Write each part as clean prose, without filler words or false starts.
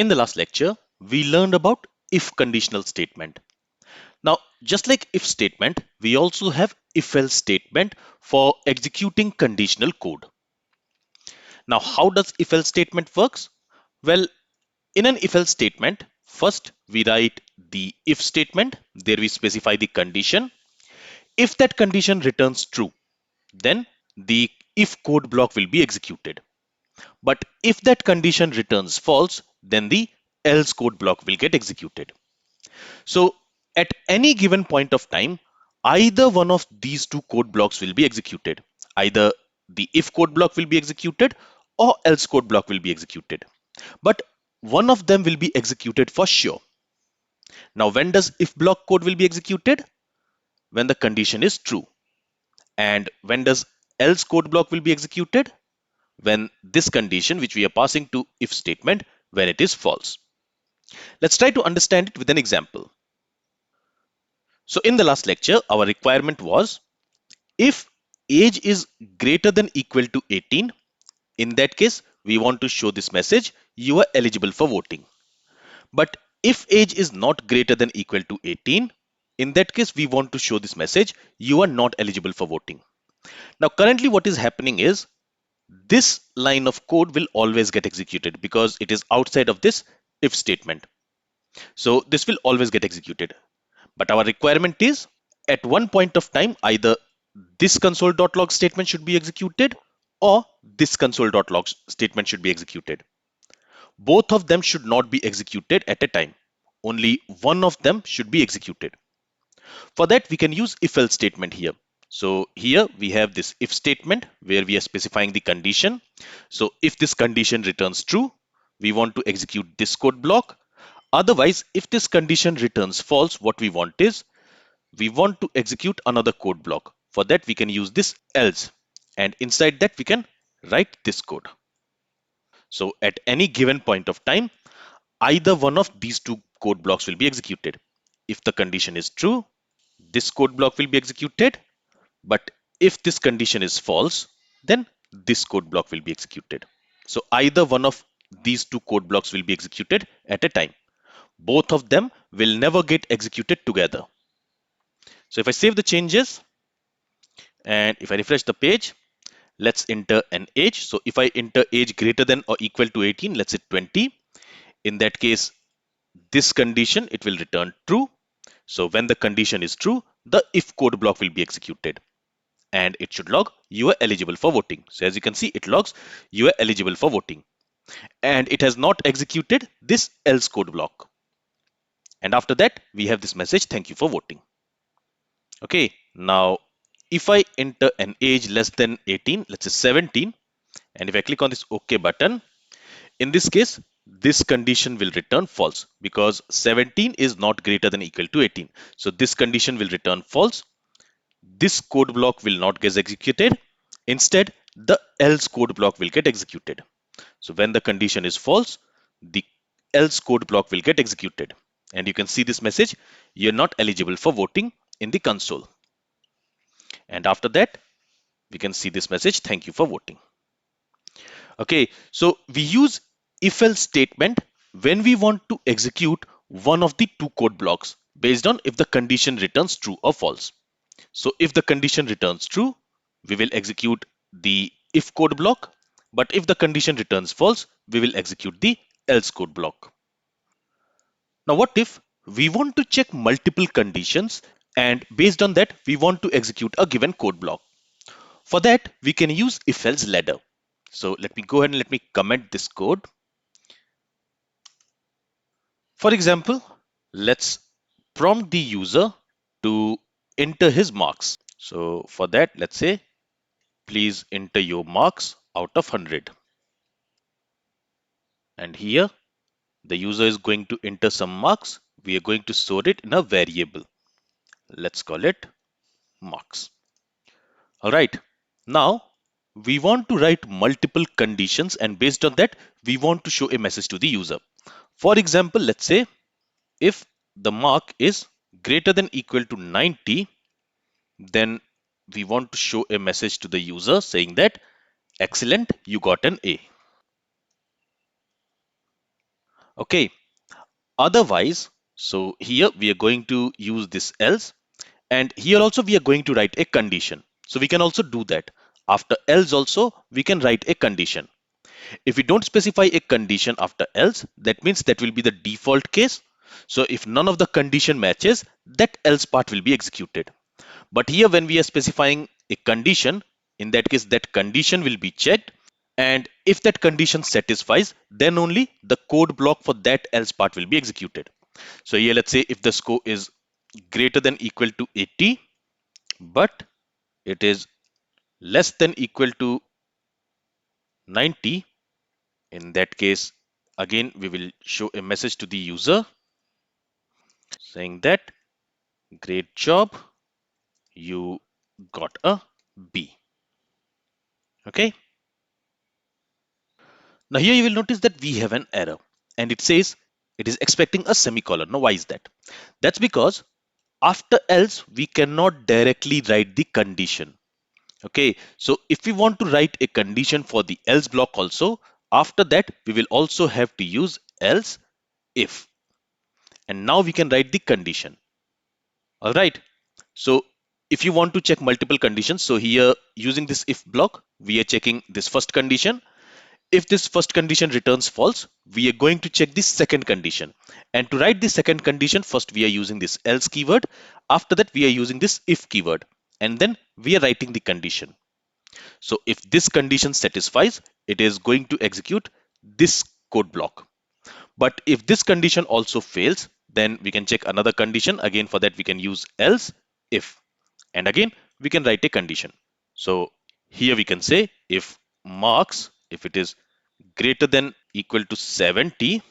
In the last lecture, we learned about if conditional statement. Now, just like if statement, we also have if else statement for executing conditional code. Now, how does if else statement works? Well, in an if else statement, first we write the if statement, there we specify the condition. If that condition returns true, then the if code block will be executed. But if that condition returns false, then the else code block will get executed. So at any given point of time, either one of these two code blocks will be executed. Either the if code block will be executed or else code block will be executed. But one of them will be executed for sure. Now, when does if block code will be executed? When the condition is true. And when does else code block will be executed? When this condition which we are passing to if statement, when it is false. Let's try to understand it with an example. So in the last lecture, our requirement was if age is greater than equal to 18, in that case, we want to show this message, you are eligible for voting. But if age is not greater than equal to 18, in that case, we want to show this message, you are not eligible for voting. Now, currently what is happening is this line of code will always get executed because it is outside of this if statement. So this will always get executed. But our requirement is at one point of time, either this console.log statement should be executed or this console.log statement should be executed. Both of them should not be executed at a time. Only one of them should be executed. For that, we can use if else statement here. So here we have this if statement where we are specifying the condition. So if this condition returns true, we want to execute this code block. Otherwise, if this condition returns false, what we want is we want to execute another code block. For that, we can use this else, and inside that we can write this code. So at any given point of time, either one of these two code blocks will be executed. If the condition is true, this code block will be executed. But if this condition is false, then this code block will be executed. So either one of these two code blocks will be executed at a time. Both of them will never get executed together. So if I save the changes and if I refresh the page, let's enter an age. So if I enter age greater than or equal to 18, let's say 20. In that case, this condition, it will return true. So when the condition is true, the if code block will be executed. And it should log you are eligible for voting. So as you can see, it logs you are eligible for voting. And it has not executed this else code block. And after that, we have this message, thank you for voting. Okay, now if I enter an age less than 18, let's say 17, and if I click on this OK button, in this case, this condition will return false because 17 is not greater than equal to 18. So this condition will return false. This code block will not get executed. Instead, the else code block will get executed. So when the condition is false, the else code block will get executed. And you can see this message, you're not eligible for voting in the console. And after that, we can see this message, thank you for voting. Okay, so we use if else statement when we want to execute one of the two code blocks based on if the condition returns true or false. So if the condition returns true, we will execute the if code block. But if the condition returns false, we will execute the else code block. Now, what if we want to check multiple conditions and based on that, we want to execute a given code block? For that, we can use if else ladder. So let me go ahead and let me comment this code. For example, let's prompt the user to enter his marks. So for that, let's say, please enter your marks out of 100. And here, the user is going to enter some marks. We are going to store it in a variable. Let's call it marks. All right. Now, we want to write multiple conditions and based on that, we want to show a message to the user. For example, let's say if the mark is greater than equal to 90, then we want to show a message to the user saying that, excellent, you got an A. Okay, otherwise, so here we are going to use this else, and here also we are going to write a condition. So we can also do that. After else also we can write a condition. If we don't specify a condition after else, that means that will be the default case. So if none of the condition matches, that else part will be executed. But here when we are specifying a condition, in that case that condition will be checked, and if that condition satisfies, then only the code block for that else part will be executed. So here let's say if the score is greater than equal to 80, but it is less than equal to 90, in that case again we will show a message to the user saying that great job, you got a B. Okay, now here you will notice that we have an error, and it says it is expecting a semicolon. Now why is that? That's because after else we cannot directly write the condition. Okay, so if we want to write a condition for the else block also, after that we will also have to use else if, and now we can write the condition. All right, so if you want to check multiple conditions, so here using this if block we are checking this first condition. If this first condition returns false, we are going to check the second condition, and to write the second condition, first we are using this else keyword, after that we are using this if keyword, and then we are writing the condition. So if this condition satisfies, it is going to execute this code block. But if this condition also fails, then we can check another condition. Again, for that we can use else if, and again we can write a condition. So here we can say if marks, if it is greater than equal to 70,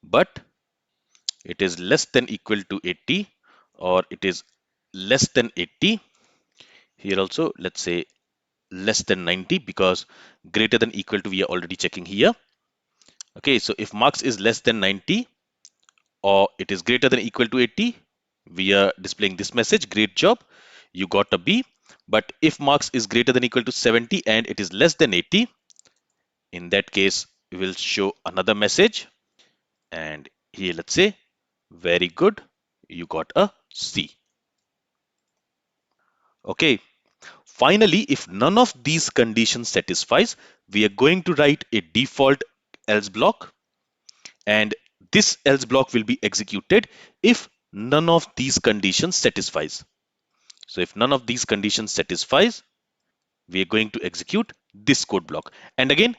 but it is less than equal to 80, or it is less than 80. Here also let's say less than 90, because greater than equal to we are already checking here. Okay, so if marks is less than 90 or it is greater than equal to 80, we are displaying this message, great job, you got a B. But if marks is greater than equal to 70 and it is less than 80, in that case we will show another message, and here let's say very good, you got a C. Okay, finally, if none of these conditions satisfies, we are going to write a default else block, and this else block will be executed if none of these conditions satisfies. So if none of these conditions satisfies, we are going to execute this code block. And again,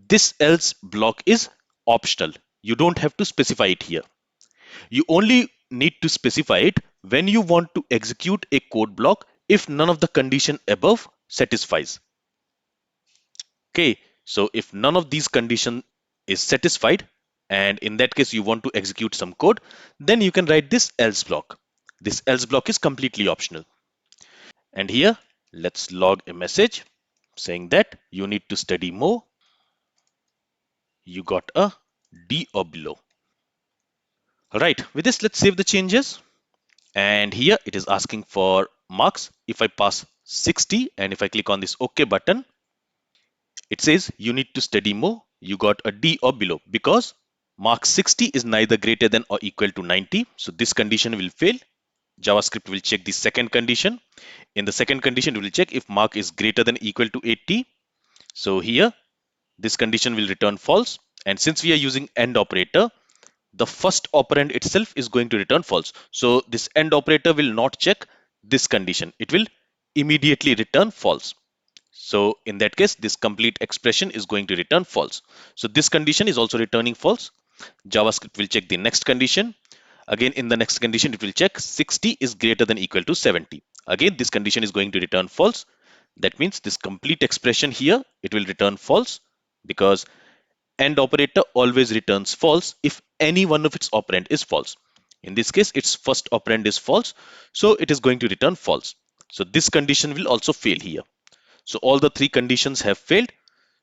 this else block is optional. You don't have to specify it here. You only need to specify it when you want to execute a code block if none of the condition above satisfies. Okay, so if none of these condition is satisfied, and in that case you want to execute some code, then you can write this else block. This else block is completely optional. And here let's log a message saying that you need to study more, you got a D or below. All right, with this let's save the changes. And here it is asking for marks. If I pass 60 and if I click on this OK button, it says you need to study more, you got a D or below, because mark 60 is neither greater than or equal to 90. So this condition will fail. JavaScript will check the second condition. In the second condition, it will check if mark is greater than or equal to 80. So here this condition will return false. And since we are using AND operator, the first operand itself is going to return false. So this AND operator will not check this condition. It will immediately return false. So in that case, this complete expression is going to return false. So this condition is also returning false. JavaScript will check the next condition. Again, in the next condition, it will check 60 is greater than or equal to 70. Again, this condition is going to return false. That means this complete expression here, it will return false, because AND operator always returns false if any one of its operand is false. In this case, its first operand is false, so it is going to return false. So this condition will also fail here. So all the three conditions have failed.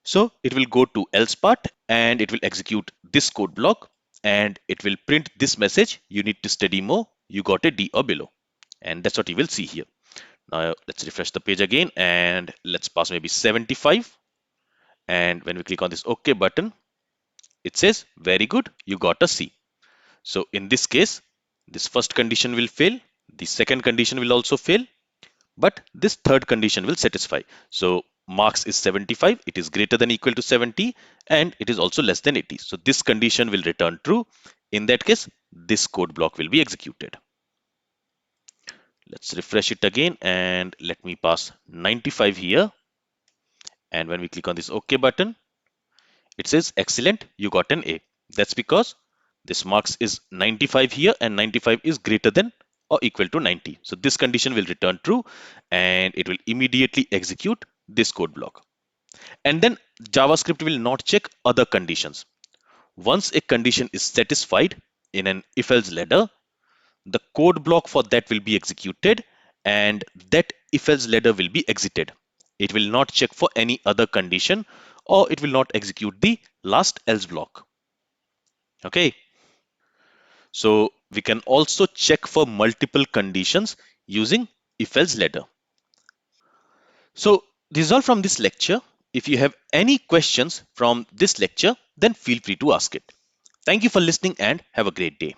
So it will go to else part and it will execute this code block, and it will print this message, you need to study more, you got a D or below. And that's what you will see here. Now let's refresh the page again and let's pass maybe 75. And when we click on this OK button, It says, very good, you got a C. So in this case, this first condition will fail, the second condition will also fail, but this third condition will satisfy. So marks is 75, it is greater than equal to 70, and it is also less than 80. So this condition will return true. In that case, this code block will be executed. Let's refresh it again and let me pass 95 here. And when we click on this OK button, it says, excellent, you got an A. That's because this marks is 95 here and 95 is greater than or equal to 90. So this condition will return true and it will immediately execute this code block. And then JavaScript will not check other conditions. Once a condition is satisfied in an if-else ladder, the code block for that will be executed and that if-else ladder will be exited. It will not check for any other condition or it will not execute the last else block. Okay, so we can also check for multiple conditions using if-else ladder. So this is all from this lecture. If you have any questions from this lecture, then feel free to ask it. Thank you for listening and have a great day.